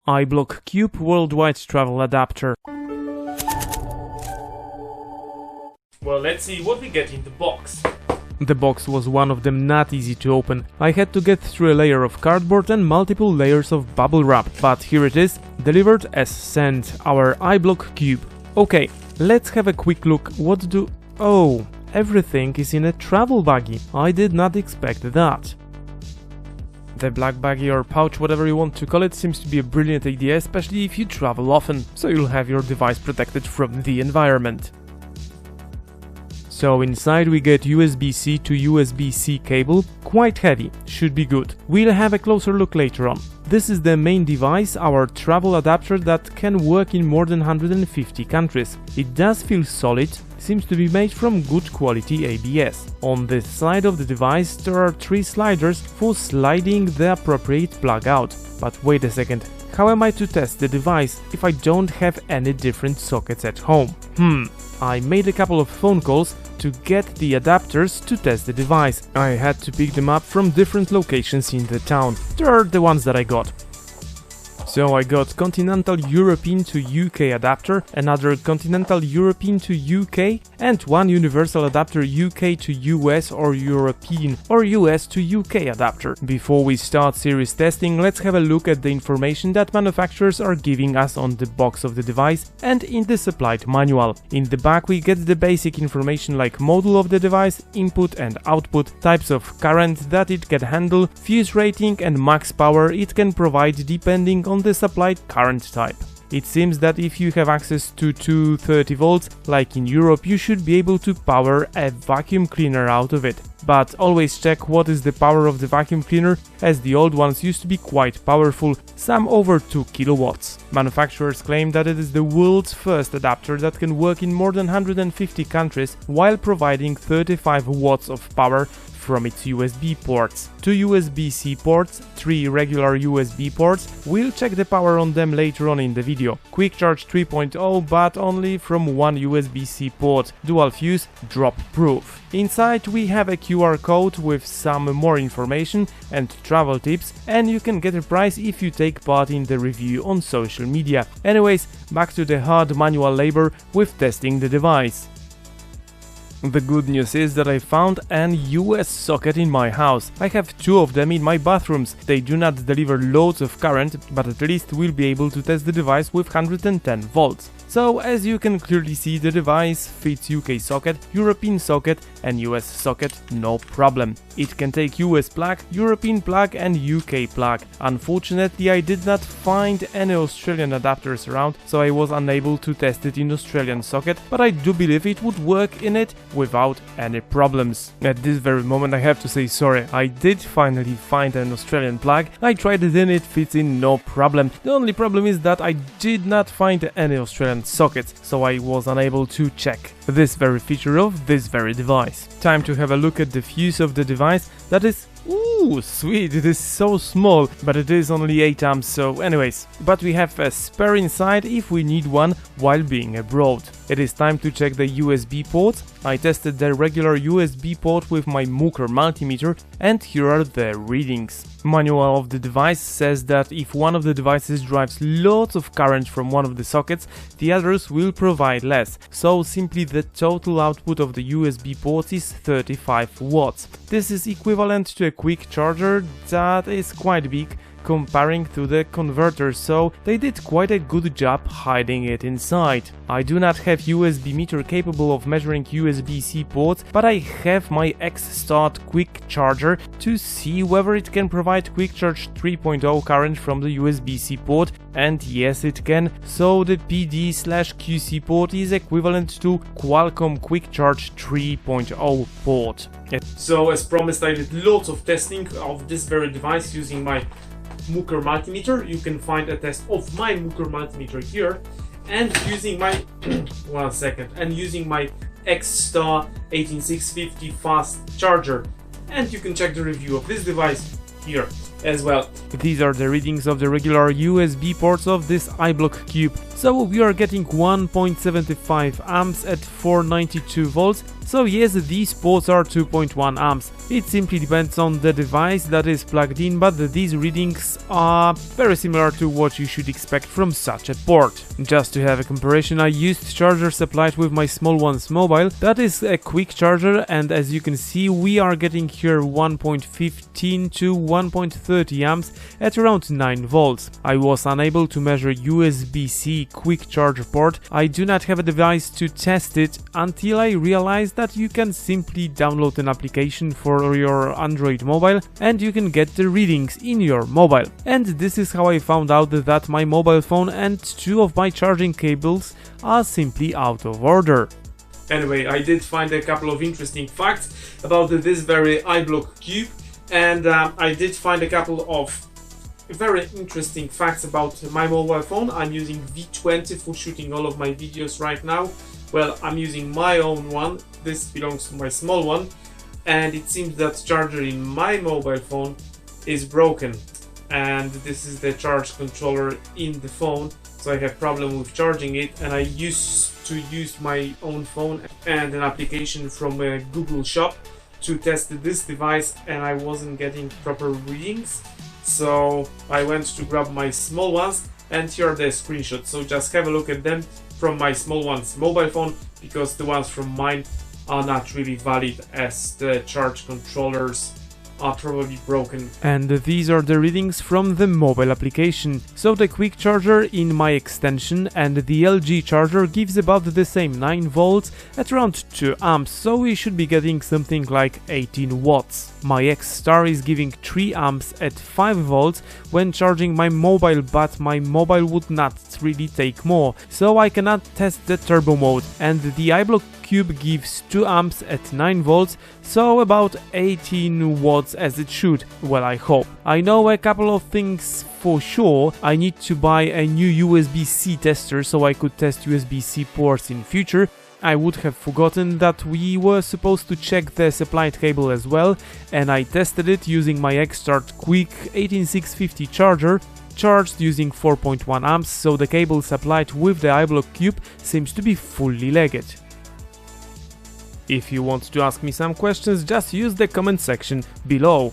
iBlockCube Worldwide Travel Adapter. Well, let's see what we get in the box. The box was one of them not easy to open. I had to get through a layer of cardboard and multiple layers of bubble wrap, but here it is, delivered as sent, our iBlockCube. Okay, let's have a quick look. Oh, everything is in a travel baggie. I did not expect that. The black baggie or pouch, whatever you want to call it, seems to be a brilliant idea, especially if you travel often, so you'll have your device protected from the environment. So inside we get USB-C to USB-C cable, quite heavy, should be good. We'll have a closer look later on. This is the main device, our travel adapter that can work in more than 150 countries. It does feel solid, seems to be made from good quality ABS. On this side of the device there are 3 sliders for sliding the appropriate plug out. But wait a second, how am I to test the device if I don't have any different sockets at home? I made a couple of phone calls to get the adapters to test the device. I had to pick them up from different locations in the town. They are the ones that I got. So I got Continental European to UK adapter, another Continental European to UK, and one universal adapter UK to US or European or US to UK adapter. Before we start serious testing, let's have a look at the information that manufacturers are giving us on the box of the device and in the supplied manual. In the back we get the basic information like model of the device, input and output, types of current that it can handle, fuse rating and max power it can provide depending on the supplied current type. It seems that if you have access to 230 volts, like in Europe, you should be able to power a vacuum cleaner out of it. But always check what is the power of the vacuum cleaner, as the old ones used to be quite powerful, some over 2 kilowatts. Manufacturers claim that it is the world's first adapter that can work in more than 150 countries while providing 35 watts of power from its USB ports. 2 USB-C ports, 3 regular USB ports. We'll check the power on them later on in the video. Quick Charge 3.0, but only from one USB-C port. Dual fuse, drop proof. Inside we have a QR code with some more information and travel tips, and you can get a prize if you take part in the review on social media. Anyways, back to the hard manual labor with testing the device. The good news is that I found an US socket in my house. I have 2 of them in my bathrooms. They do not deliver loads of current, but at least we'll be able to test the device with 110 volts. So as you can clearly see, the device fits UK socket, European socket and US socket, no problem. It can take US plug, European plug and UK plug. Unfortunately, I did not find any Australian adapters around, so I was unable to test it in Australian socket, but I do believe it would work in it without any problems. At this very moment I have to say sorry, I did finally find an Australian plug. I tried it and it fits in no problem. The only problem is that I did not find any Australian sockets, so I was unable to check this very feature of this very device. Time to have a look at the fuse of the device. That is, ooh, sweet, it is so small, but it is only 8 amps, so anyways. But we have a spare inside if we need one while being abroad. It is time to check the USB ports. I tested the regular USB port with my Mooker multimeter, and here are the readings. Manual of the device says that if one of the devices drives lots of current from one of the sockets, the others will provide less, so simply the total output of the USB port is 35 watts. This is equivalent to a quick charger that is quite big comparing to the converter, so they did quite a good job hiding it inside. I do not have USB meter capable of measuring USB-C ports, but I have my X-Start quick charger to see whether it can provide quick charge 3.0 current from the USB-C port, and yes it can, so the PD/QC port is equivalent to Qualcomm quick charge 3.0 port. So as promised, I did lots of testing of this very device using my Mooker multimeter. You can find a test of my Mooker multimeter here, and using my using my X-Star 18650 fast charger, and you can check the review of this device here as well. These are the readings of the regular USB ports of this iBlockCube. So we are getting 1.75 amps at 492 volts So yes, these ports are 2.1 amps. It simply depends on the device that is plugged in, but these readings are very similar to what you should expect from such a port. Just to have a comparison, I used charger supplied with my small one's mobile. That is a quick charger, and as you can see, we are getting here 1.15 to 1.30 amps at around 9 volts. I was unable to measure USB-C quick charge port. I do not have a device to test it until I realized that you can simply download an application for your Android mobile and you can get the readings in your mobile. And this is how I found out that my mobile phone and 2 of my charging cables are simply out of order. Anyway, I did find a couple of interesting facts about this very iBlockCube, and I did find a couple of very interesting facts about my mobile phone. I'm using V20 for shooting all of my videos right now. Well, I'm using my own one. This belongs to my small one, and it seems that charger in my mobile phone is broken, and this is the charge controller in the phone, so I have problem with charging it. And I used to use my own phone and an application from a Google shop to test this device, and I wasn't getting proper readings, so I went to grab my small ones, and here are the screenshots. So just have a look at them from my small one's mobile phone, because the ones from mine are not really valid, as the charge controllers are probably broken. And these are the readings from the mobile application. So the quick charger in my extension and the LG charger gives about the same 9 volts at around 2 amps, so we should be getting something like 18 watts. My X-Star is giving 3 amps at 5 volts when charging my mobile, but my mobile would not really take more, so I cannot test the turbo mode. And the iBlockCube gives 2 amps at 9 volts, so about 18 watts as it should. Well, I hope. I know a couple of things for sure. I need to buy a new USB-C tester so I could test USB-C ports in future. I would have forgotten that we were supposed to check the supplied cable as well, and I tested it using my X-Start Quick 18650 charger, charged using 4.1 amps, so the cable supplied with the iBlockCube seems to be fully legit. If you want to ask me some questions, just use the comment section below.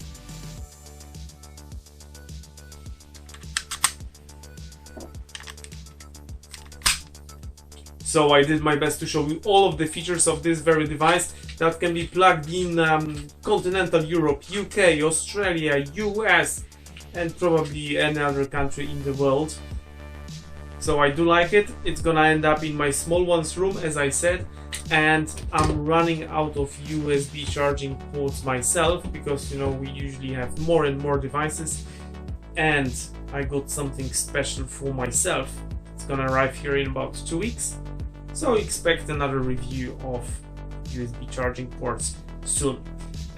So I did my best to show you all of the features of this very device that can be plugged in continental Europe, UK, Australia, US, and probably any other country in the world. So I do like it. It's gonna end up in my small one's room, as I said, and I'm running out of USB charging ports myself, because you know we usually have more and more devices, and I got something special for myself. It's gonna arrive here in about 2 weeks, so expect another review of USB charging ports soon.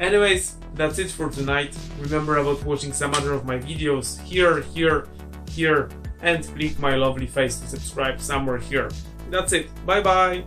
Anyways, that's it for tonight. Remember about watching some other of my videos here, and click my lovely face to subscribe somewhere here. That's it. Bye bye.